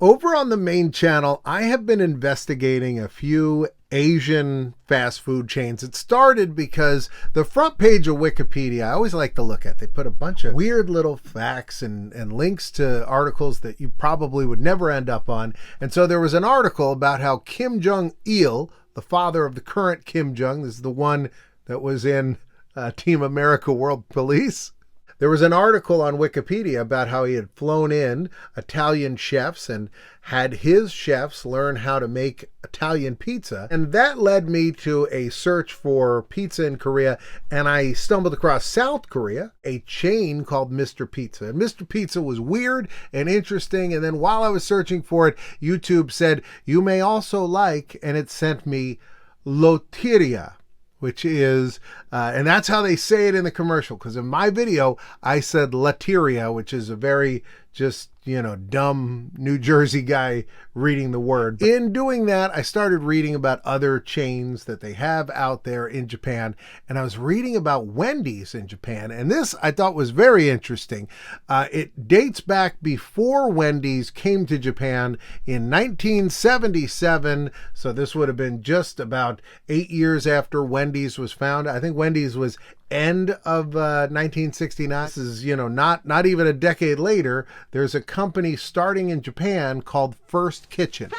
Over on the main channel, I have been investigating a few Asian fast food chains. It started because the front page of Wikipedia, I always like to look at. They put a bunch of weird little facts and links to articles that you probably would never end up on. And so there was an article about how Kim Jong-il, the father of the current Kim Jong, this is the one that was in Team America World Police. There was an article on Wikipedia about how he had flown in Italian chefs and had his chefs learn how to make Italian pizza. And that led me to a search for pizza in Korea. And I stumbled across South Korea, a chain called Mr. Pizza. And Mr. Pizza was weird and interesting. And then while I was searching for it, YouTube said, you may also like, and it sent me Loteria, which is, and that's how they say it in the commercial. Because in my video, I said Lateria, which is a very just, dumb New Jersey guy reading the word. In doing that, I started reading about other chains that they have out there in Japan. And I was reading about Wendy's in Japan. And this I thought was very interesting. It dates back before Wendy's came to Japan in 1977. So this would have been just about 8 years after Wendy's was founded. I think Wendy's was end of 1969. This is, not even a decade later. There's a company starting in Japan called First Kitchen.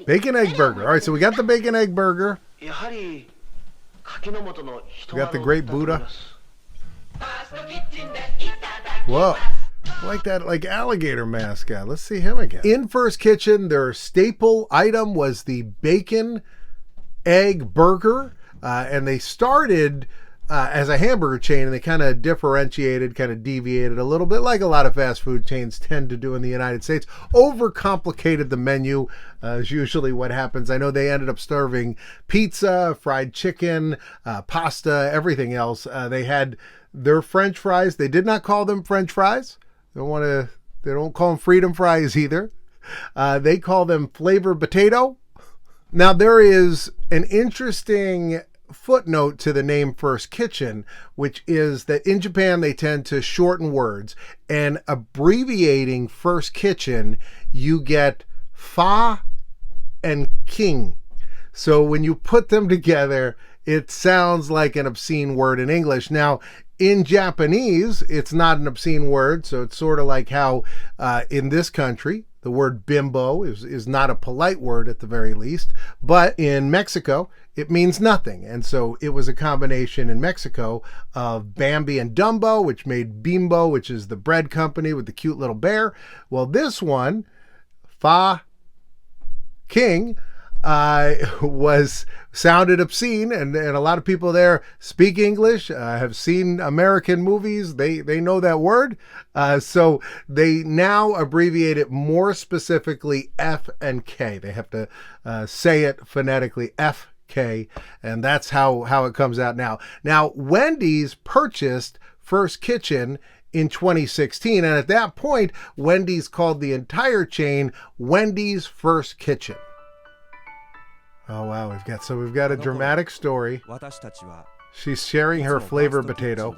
Bacon egg burger. All right, so we got the bacon egg burger. We got the great Buddha. Whoa. I like that, alligator mascot. Let's see him again. In First Kitchen, their staple item was the bacon egg burger, and they started as a hamburger chain, and they kind of differentiated, kind of deviated a little bit, like a lot of fast food chains tend to do in the United States. Overcomplicated the menu is usually what happens. I know they ended up serving pizza, fried chicken, pasta, everything else. They had their French fries. They did not call them French fries. They don't call them freedom fries either. They call them flavored potato. Now, there is an interesting footnote to the name First Kitchen, which is that in Japan, they tend to shorten words. And abbreviating First Kitchen, you get fa and king. So when you put them together, it sounds like an obscene word in English. Now, in Japanese, it's not an obscene word. So it's sort of like how in this country, the word bimbo is not a polite word at the very least, but in Mexico, it means nothing. And so it was a combination in Mexico of Bambi and Dumbo, which made Bimbo, which is the bread company with the cute little bear. Well, this one, Fa King, sounded obscene, and a lot of people there speak English, have seen American movies. They know that word. So they now abbreviate it more specifically F and K. They have to say it phonetically, FK, and that's how it comes out now. Now, Wendy's purchased First Kitchen in 2016, and at that point, Wendy's called the entire chain Wendy's First Kitchen. Oh wow, we've got a dramatic story. She's sharing her flavored potato.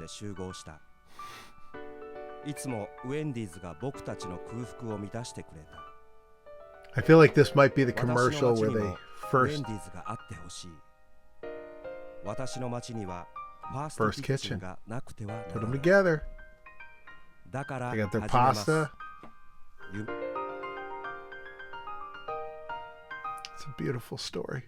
I feel like this might be the commercial where they first Kitchen. Put them together. They got their pasta. It's a beautiful story.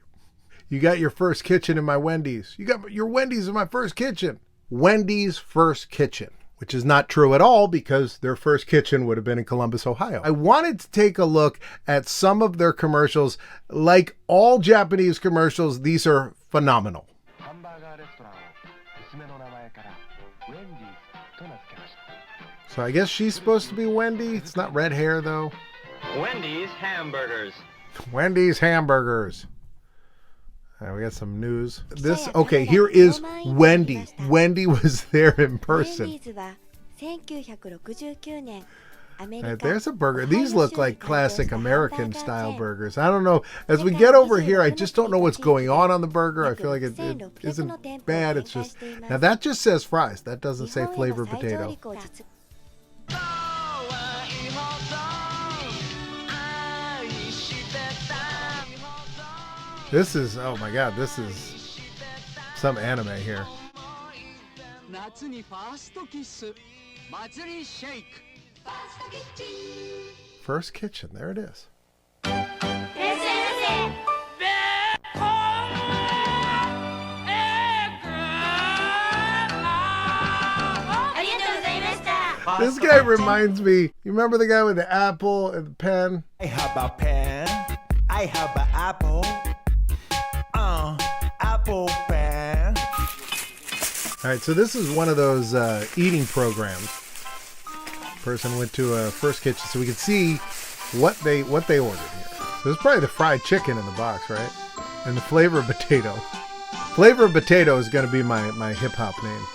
You got your First Kitchen in my Wendy's. You got your Wendy's in my First Kitchen. Wendy's First Kitchen, which is not true at all because their first kitchen would have been in Columbus, Ohio. I wanted to take a look at some of their commercials. Like all Japanese commercials, these are phenomenal. So I guess she's supposed to be Wendy. It's not red hair though. Wendy's hamburgers. Wendy's hamburgers. All right, we got some news. Okay, here is Wendy. Wendy was there in person. Right, there's a burger. These look like classic American style burgers. I don't know. As we get over here, I just don't know what's going on the burger. I feel like it isn't bad. It's just, now that just says fries. That doesn't say flavored potato. This is, oh my god, this is some anime here. First kitchen, there it is. This guy reminds me, you remember the guy with the apple and the pen? I have a pen. I have an apple. Apple pen. All right, so this is one of those eating programs. Person went to a First Kitchen so we could see what they ordered here. So this is probably the fried chicken in the box, right? And the flavor of potato. Flavor of potato is going to be my hip hop name.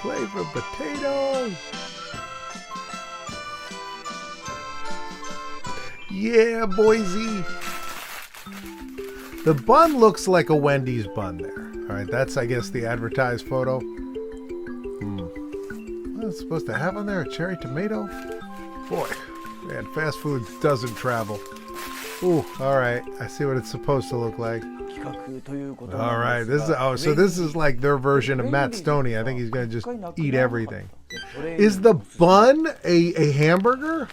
Flavor potato. Yeah, Boise. The bun looks like a Wendy's bun there. All right, that's, I guess, the advertised photo. What's it supposed to have on there? A cherry tomato? Boy, man, fast food doesn't travel. Ooh, all right. I see what it's supposed to look like. All right, this is so this is like their version of Matt Stoney. I think he's gonna just eat everything. Is the bun a hamburger?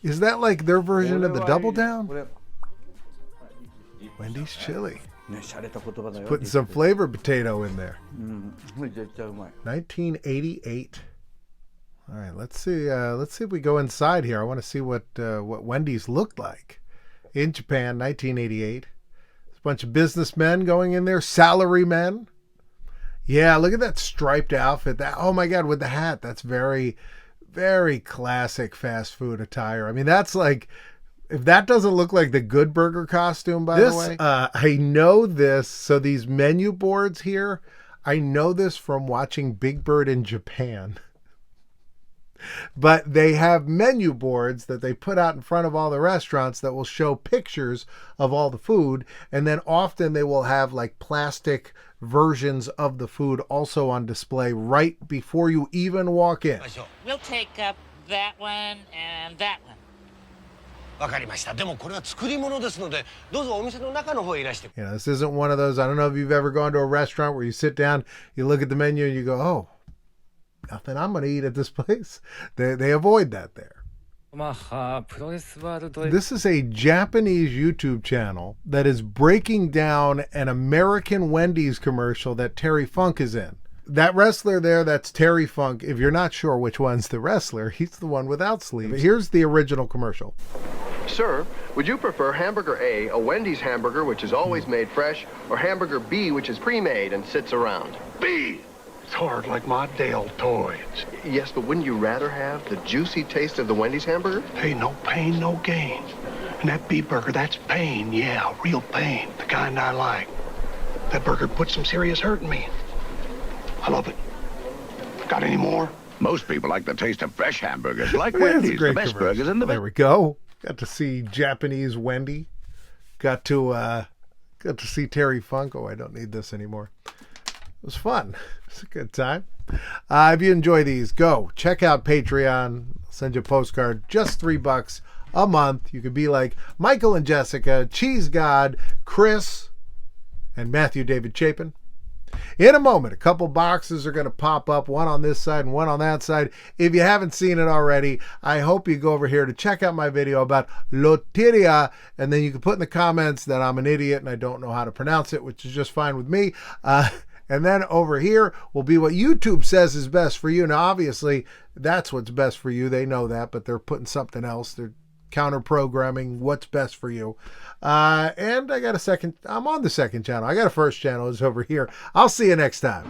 Is that like their version of the Double Down? Wendy's chili. Putting some flavor potato in there. 1988. All right, let's see if we go inside here. I want to see what Wendy's looked like in Japan, 1988. A bunch of businessmen going in there, salary men. Yeah, look at that striped outfit. That, oh my God, with the hat. That's very, very classic fast food attire. I mean, that's like, if that doesn't look like the Good Burger costume, by the way. I know this. So these menu boards here, I know this from watching Big Bird in Japan. But they have menu boards that they put out in front of all the restaurants that will show pictures of all the food. And then often they will have like plastic versions of the food also on display right before you even walk in. We'll take up that one and that one. わかりました。でもこれは作り物ですので、どうぞお店の中の方へいらして。You know, this isn't one of those, I don't know if you've ever gone to a restaurant where you sit down, you look at the menu and you go, oh, nothing I'm going to eat at this place. They avoid that there. This is a Japanese YouTube channel that is breaking down an American Wendy's commercial that Terry Funk is in. That wrestler there, that's Terry Funk. If you're not sure which one's the wrestler, he's the one without sleeves. But here's the original commercial. Sir, would you prefer hamburger A Wendy's hamburger, which is always made fresh, or hamburger B, which is pre-made and sits around? B! It's hard like my deltoids. Yes, but wouldn't you rather have the juicy taste of the Wendy's hamburger? Hey, no pain, no gain. And that beef burger, that's pain, yeah, real pain, the kind I like. That burger put some serious hurt in me. I love it. Got any more? Most people like the taste of fresh hamburgers, like That's a Wendy's, great the best commercial. burgers in the There we go. Got to see Japanese Wendy. Got to see Terry Funk. Oh, I don't need this anymore. It was fun. It's a good time. If you enjoy these, go check out Patreon. I'll send you a postcard. Just $3 a month. You could be like Michael and Jessica, Cheese God, Chris, and Matthew David Chapin. In a moment, a couple boxes are going to pop up, one on this side and one on that side. If you haven't seen it already, I hope you go over here to check out my video about loteria, and then you can put in the comments that I'm an idiot and I don't know how to pronounce it, which is just fine with me. And then over here will be what YouTube says is best for you. Now, obviously, that's what's best for you. They know that, but they're putting something else. They're counter-programming what's best for you. And I got a second, I'm on the second channel. I got a first channel, it's over here. I'll see you next time.